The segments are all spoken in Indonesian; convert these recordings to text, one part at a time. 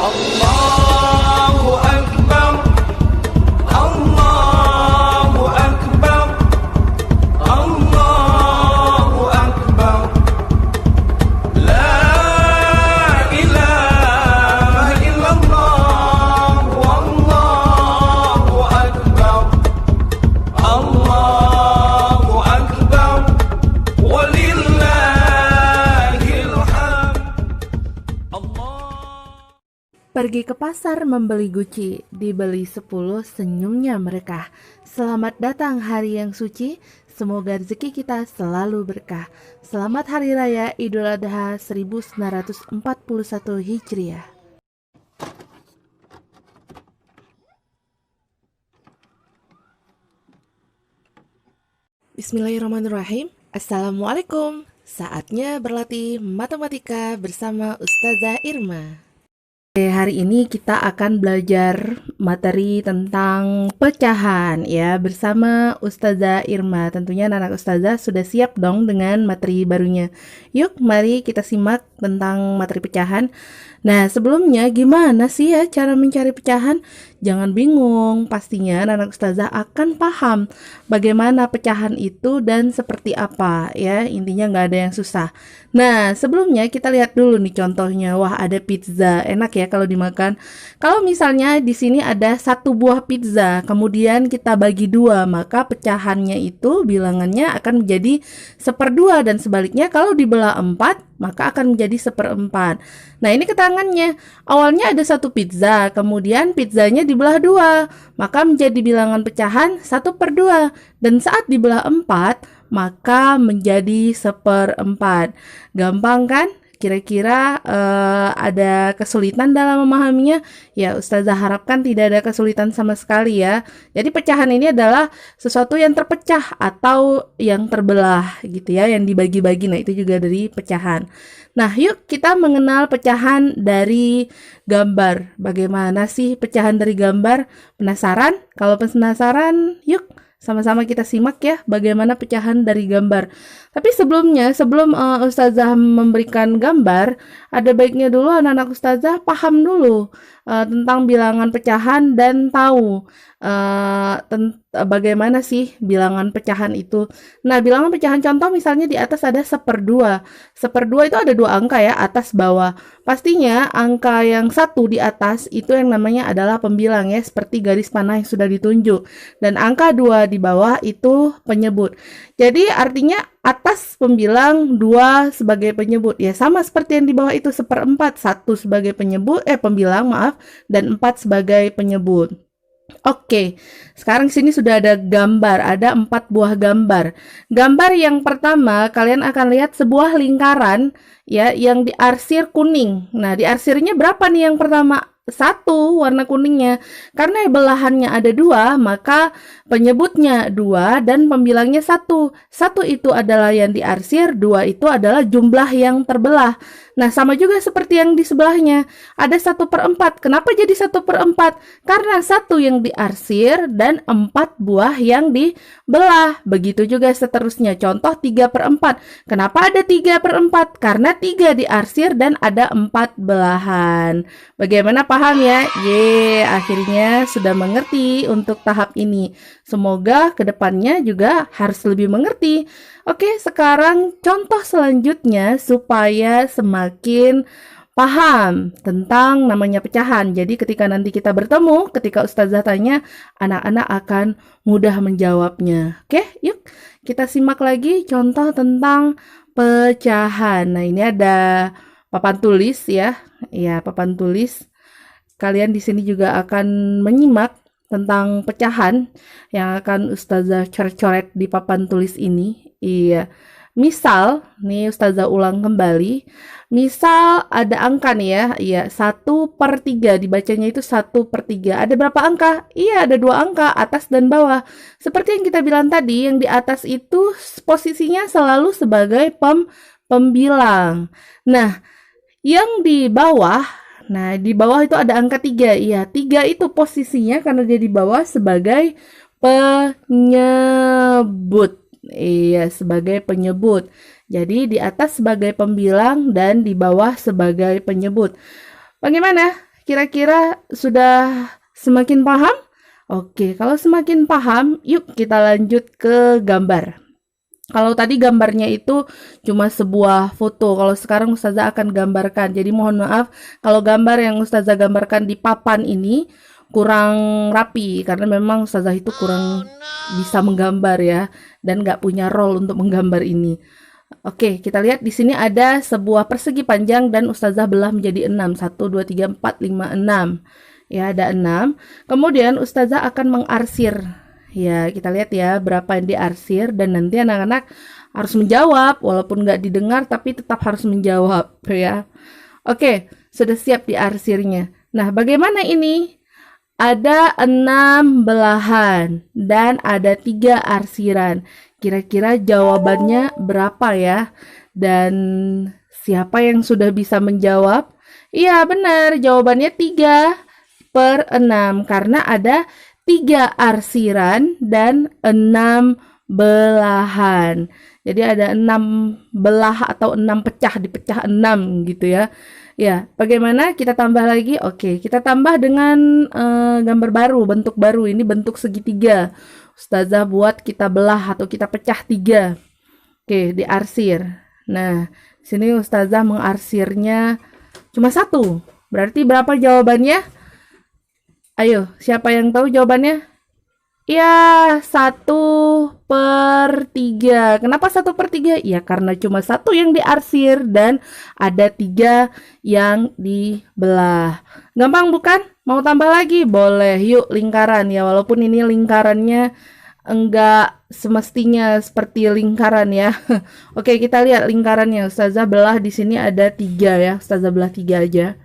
Allahu Akbar, Allahu Akbar, Allahu Akbar. La ilaha illallah, Wallahu Akbar, Allahu Akbar, walillahil hamd. Allah. Pergi ke pasar membeli Gucci, dibeli 10 senyumnya mereka. Selamat datang hari yang suci, semoga rezeki kita selalu berkah. Selamat Hari Raya Idul Adha 1941 Hijriah. Bismillahirrahmanirrahim. Assalamualaikum. Saatnya berlatih matematika bersama Ustazah Irma. Hari ini kita akan belajar materi tentang pecahan ya bersama Ustazah Irma. Tentunya anak Ustazah sudah siap dong dengan materi barunya. Yuk mari kita simak tentang materi pecahan. Nah sebelumnya gimana sih ya cara mencari pecahan? Jangan bingung, pastinya anak Ustazah akan paham bagaimana pecahan itu dan seperti apa ya. Intinya nggak ada yang susah. Nah sebelumnya kita lihat dulu nih contohnya. Wah ada pizza, enak ya kalau dimakan. Kalau misalnya di sini ada 1 buah pizza, kemudian kita bagi 2, maka pecahannya itu bilangannya akan menjadi 1/2 dan sebaliknya kalau dibelah 4 maka akan menjadi 1/4. Nah ini keterangannya, awalnya ada 1 pizza, kemudian pizzanya dibelah 2, maka menjadi bilangan pecahan 1/2, dan saat dibelah 4 maka menjadi 1/4. Gampang kan? Kira-kira ada kesulitan dalam memahaminya? Ya Ustazah harapkan tidak ada kesulitan sama sekali ya. Jadi pecahan ini adalah sesuatu yang terpecah atau yang terbelah gitu ya, yang dibagi-bagi. Nah itu juga dari pecahan. Nah yuk kita mengenal pecahan dari gambar. Bagaimana sih pecahan dari gambar? Penasaran? Kalau penasaran yuk sama-sama kita simak ya bagaimana pecahan dari gambar. Tapi sebelumnya, sebelum Ustazah memberikan gambar, ada baiknya dulu anak-anak Ustazah paham dulu tentang bilangan pecahan dan tahu bagaimana sih bilangan pecahan itu. Nah, bilangan pecahan contoh misalnya di atas ada 1/2. 1/2 itu ada 2 angka ya, atas bawah. Pastinya angka yang 1 di atas itu yang namanya adalah pembilang ya, seperti garis panah yang sudah ditunjuk. Dan angka 2 di bawah itu penyebut. Jadi artinya atas pembilang, 2 sebagai penyebut. Ya sama seperti yang di bawah itu 1/4, 1 sebagai pembilang maaf, dan 4 sebagai penyebut. Oke, sekarang sini sudah ada gambar, ada 4 buah gambar. Gambar yang pertama, kalian akan lihat sebuah lingkaran ya yang diarsir kuning. Nah, diarsirnya berapa nih yang pertama? 1 warna kuningnya. Karena belahannya ada 2, maka penyebutnya 2 dan pembilangnya 1. 1 itu adalah yang diarsir, 2 itu adalah jumlah yang terbelah. Nah, sama juga seperti yang di sebelahnya. Ada 1/4. Kenapa jadi 1/4? Karena 1 yang diarsir dan 4 buah yang dibelah. Begitu juga seterusnya. Contoh 3/4. Kenapa ada 3/4? Karena 3 diarsir dan ada 4 belahan. Bagaimana paham ya? Akhirnya sudah mengerti untuk tahap ini. Semoga kedepannya juga harus lebih mengerti. Oke, sekarang contoh selanjutnya supaya semakin paham tentang namanya pecahan. Jadi ketika nanti kita bertemu, ketika Ustazah tanya, anak-anak akan mudah menjawabnya. Oke, yuk kita simak lagi contoh tentang pecahan. Nah, ini ada papan tulis ya. Ya, papan tulis. Kalian di sini juga akan menyimak tentang pecahan yang akan Ustazah coret-coret di papan tulis ini. Iya. Misal, nih Ustazah ulang kembali. Misal ada angka nih ya. Iya, 1/3. Dibacanya itu 1/3. Ada berapa angka? Iya, ada 2 angka, atas dan bawah. Seperti yang kita bilang tadi, yang di atas itu posisinya selalu sebagai pembilang. Nah, yang di bawah itu ada angka 3. Iya, 3 itu posisinya karena dia di bawah sebagai penyebut. Iya, sebagai penyebut. Jadi di atas sebagai pembilang dan di bawah sebagai penyebut. Bagaimana? Kira-kira sudah semakin paham? Oke, kalau semakin paham, yuk kita lanjut ke gambar. Kalau tadi gambarnya itu cuma sebuah foto, kalau sekarang Ustazah akan gambarkan. Jadi mohon maaf kalau gambar yang Ustazah gambarkan di papan ini kurang rapi, karena memang Ustazah itu kurang bisa menggambar ya, dan nggak punya role untuk menggambar ini. Oke, kita lihat di sini ada sebuah persegi panjang dan Ustazah belah menjadi 6. 1, 2, 3, 4, 5, 6. Ya, ada 6. Kemudian Ustazah akan mengarsir. Ya, kita lihat ya berapa yang diarsir, dan nanti anak-anak harus menjawab walaupun nggak didengar tapi tetap harus menjawab ya. Oke, sudah siap diarsirnya. Nah, bagaimana ini? Ada 6 belahan dan ada 3 arsiran. Kira-kira jawabannya berapa ya? Dan siapa yang sudah bisa menjawab? Iya, benar. Jawabannya 3/6 karena ada 3 arsiran dan 6 belahan. Jadi ada 6 belah atau 6 pecah, dipecah 6 gitu ya. Ya, bagaimana kita tambah lagi? Oke, kita tambah dengan gambar baru, bentuk baru. Ini bentuk segitiga. Ustazah buat kita belah atau kita pecah 3. Oke, diarsir. Nah, di sini Ustazah mengarsirnya cuma 1. Berarti berapa jawabannya? Ayo, siapa yang tahu jawabannya? Ya, 1/3. Kenapa 1/3? Ya, karena cuma 1 yang diarsir dan ada 3 yang dibelah. Gampang bukan? Mau tambah lagi? Boleh. Yuk, lingkaran ya. Walaupun ini lingkarannya enggak semestinya seperti lingkaran ya. Oke, kita lihat lingkarannya. Ustazah belah di sini ada 3 ya. Ustazah belah 3 aja.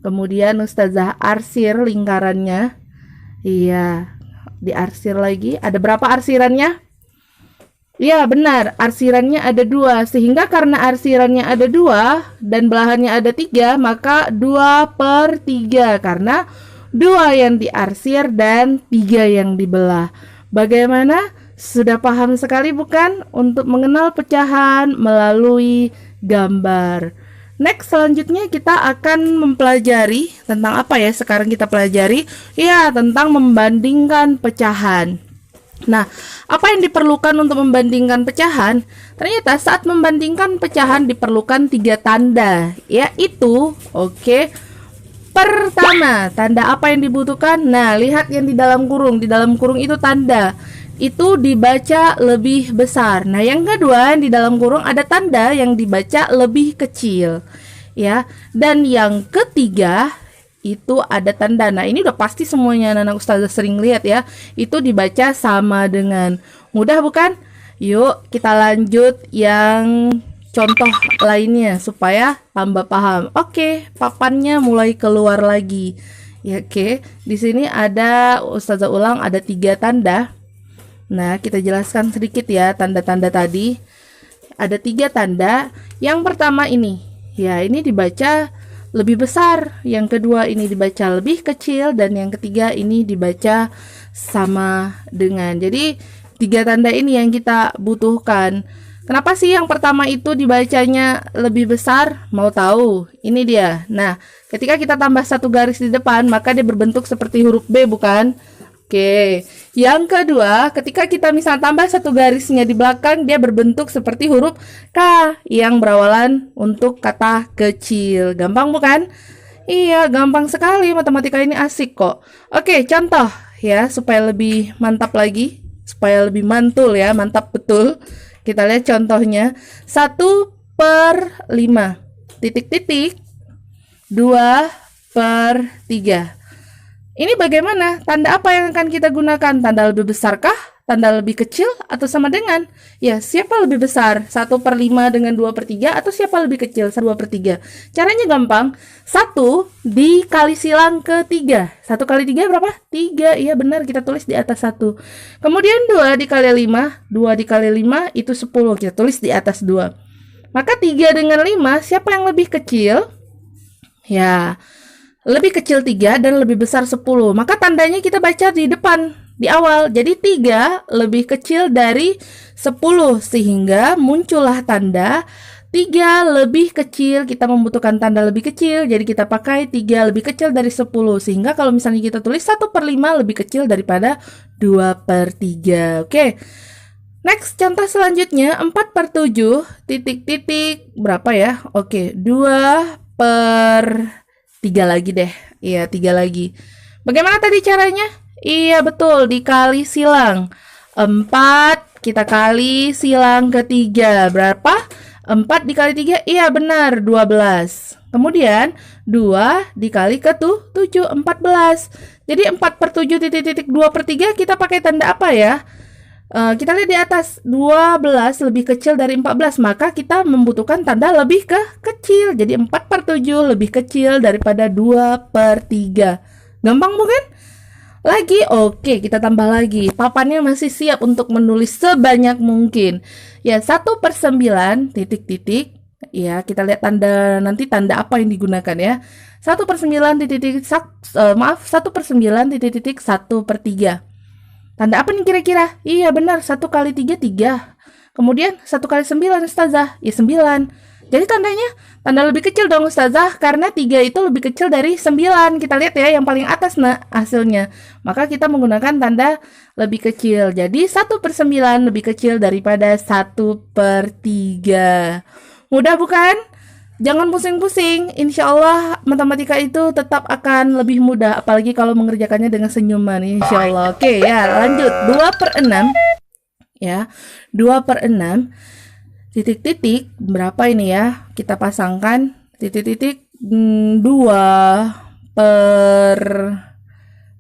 Kemudian Ustazah arsir lingkarannya. Iya, diarsir lagi. Ada berapa arsirannya? Iya, benar. Arsirannya ada 2. Sehingga karena arsirannya ada 2 dan belahannya ada 3, maka 2/3. Karena 2 yang diarsir dan 3 yang dibelah. Bagaimana? Sudah paham sekali bukan? Untuk mengenal pecahan melalui gambar. Next, selanjutnya kita akan mempelajari tentang apa ya? Sekarang kita pelajari ya tentang membandingkan pecahan. Nah, apa yang diperlukan untuk membandingkan pecahan? Ternyata saat membandingkan pecahan diperlukan 3 tanda, yaitu pertama, tanda apa yang dibutuhkan? Nah, lihat yang di dalam kurung. Di dalam kurung itu tanda. Itu dibaca lebih besar. Nah, yang kedua, yang di dalam kurung ada tanda yang dibaca lebih kecil. Ya. Dan yang ketiga, itu ada tanda. Nah, ini udah pasti semuanya anak-anak Ustazah sering lihat ya. Itu dibaca sama dengan. Mudah bukan? Yuk, kita lanjut yang contoh lainnya supaya tambah paham. Oke, papannya mulai keluar lagi. Ya, oke. Di sini ada Ustazah ulang ada 3 tanda. Nah, kita jelaskan sedikit ya tanda-tanda tadi. Ada 3 tanda. Yang pertama ini. Ya, ini dibaca lebih besar. Yang kedua ini dibaca lebih kecil. Dan yang ketiga ini dibaca sama dengan. Jadi 3 tanda ini yang kita butuhkan. Kenapa sih yang pertama itu dibacanya lebih besar? Mau tahu? Ini dia. Nah, ketika kita tambah 1 garis di depan, maka dia berbentuk seperti huruf B, bukan? Oke, yang kedua, ketika kita misal tambah 1 garisnya di belakang, dia berbentuk seperti huruf K yang berawalan untuk kata kecil. Gampang bukan? Iya, gampang sekali. Matematika ini asik kok. Oke, contoh ya, supaya lebih mantap lagi, supaya lebih mantul ya, mantap betul. Kita lihat contohnya. 1/5 titik-titik 2/3. Ini bagaimana? Tanda apa yang akan kita gunakan? Tanda lebih besarkah? Tanda lebih kecil? Atau sama dengan? Ya, siapa lebih besar? 1/5 dengan 2/3 atau siapa lebih kecil? 2/3. Caranya gampang. 1 dikali silang ke 3. 1 kali 3 berapa? 3. Iya benar, kita tulis di atas 1. Kemudian 2 dikali 5. 2 dikali 5 itu 10. Kita tulis di atas 2. Maka 3 dengan 5, siapa yang lebih kecil? Ya, lebih kecil 3 dan lebih besar 10. Maka tandanya kita baca di depan, di awal. Jadi 3 lebih kecil dari 10. Sehingga muncullah tanda 3 lebih kecil, kita membutuhkan tanda lebih kecil, jadi kita pakai 3 lebih kecil dari 10. Sehingga kalau misalnya kita tulis 1/5 lebih kecil daripada 2/3. Oke. Next, contoh selanjutnya 4/7 titik-titik berapa ya? Oke, 2/3 lagi deh. Iya, 3 lagi. Bagaimana tadi caranya? Iya, betul, dikali silang. 4 kita kali silang ke 3. Berapa? 4 dikali 3, iya benar, 12. Kemudian 2 dikali ke 7, 14. Jadi 4/7 titik-titik 2/3 kita pakai tanda apa ya? Kita lihat di atas, 12 lebih kecil dari 14, maka kita membutuhkan tanda lebih kecil. Jadi 4/7 lebih kecil daripada 2/3. Gampang bukan? Lagi, oke, kita tambah lagi. Papannya masih siap untuk menulis sebanyak mungkin. Ya, 1/9 titik-titik. Ya, kita lihat tanda nanti tanda apa yang digunakan ya. 1/9 titik-titik 1/9 titik-titik 1/3. Tanda apa nih kira-kira? Iya benar, 1 kali 3, 3. Kemudian 1 kali 9, Ustazah. Ya 9. Jadi tanda lebih kecil dong Ustazah, karena 3 itu lebih kecil dari 9. Kita lihat ya yang paling atas hasilnya. Maka kita menggunakan tanda lebih kecil. Jadi 1/9 lebih kecil daripada 1/3. Mudah bukan? Jangan pusing-pusing, insya Allah matematika itu tetap akan lebih mudah, apalagi kalau mengerjakannya dengan senyuman, insya Allah. Oke ya, lanjut. 2/6 ya, 2/6 titik-titik berapa ini ya? Kita pasangkan titik-titik 2 per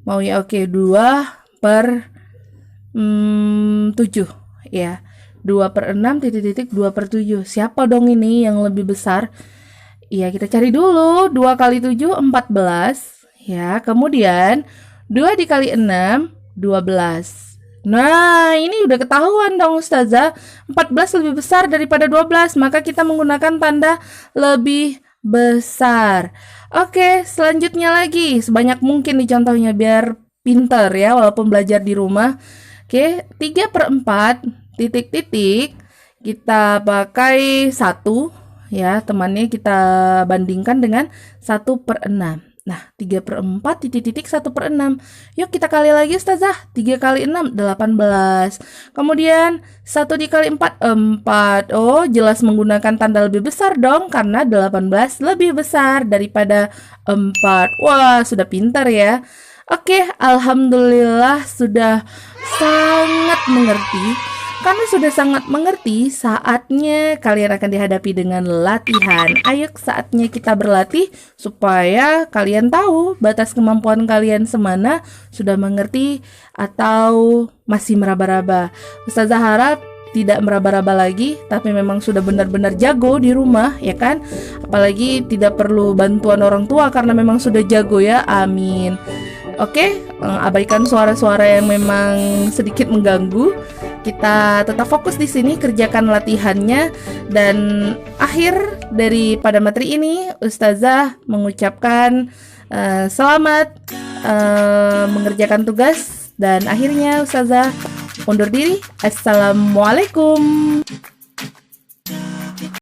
mau ya, oke, 2/7 ya. 2/6 titik-titik 2/7. Siapa dong ini yang lebih besar? Iya, kita cari dulu. 2 kali 7, 14. Ya, kemudian 2 dikali 6, 12. Nah, ini udah ketahuan dong Ustazah. 14 lebih besar daripada 12, maka kita menggunakan tanda lebih besar. Oke, selanjutnya lagi. Sebanyak mungkin nih contohnya biar pinter ya, walaupun belajar di rumah. Oke, 3/4 titik-titik kita pakai 1 ya, temannya kita bandingkan dengan 1/6. Nah, 3/4 titik-titik 1/6. Yuk kita kali lagi Ustazah. 3 kali 6, 18. Kemudian 1 dikali 4, 4. Oh, jelas menggunakan tanda lebih besar dong, karena 18 lebih besar daripada 4. Wah, sudah pintar ya. Oke, alhamdulillah sudah sangat mengerti. Karena sudah sangat mengerti, saatnya kalian akan dihadapi dengan latihan. Ayo, saatnya kita berlatih supaya kalian tahu batas kemampuan kalian semana, sudah mengerti atau masih meraba-raba. Ustazah harap tidak meraba-raba lagi, tapi memang sudah benar-benar jago di rumah, ya kan? Apalagi tidak perlu bantuan orang tua karena memang sudah jago ya, amin. Oke, abaikan suara-suara yang memang sedikit mengganggu. Kita tetap fokus di sini, kerjakan latihannya. Dan akhir daripada materi ini, Ustazah mengucapkan selamat mengerjakan tugas. Dan akhirnya Ustazah undur diri. Assalamualaikum.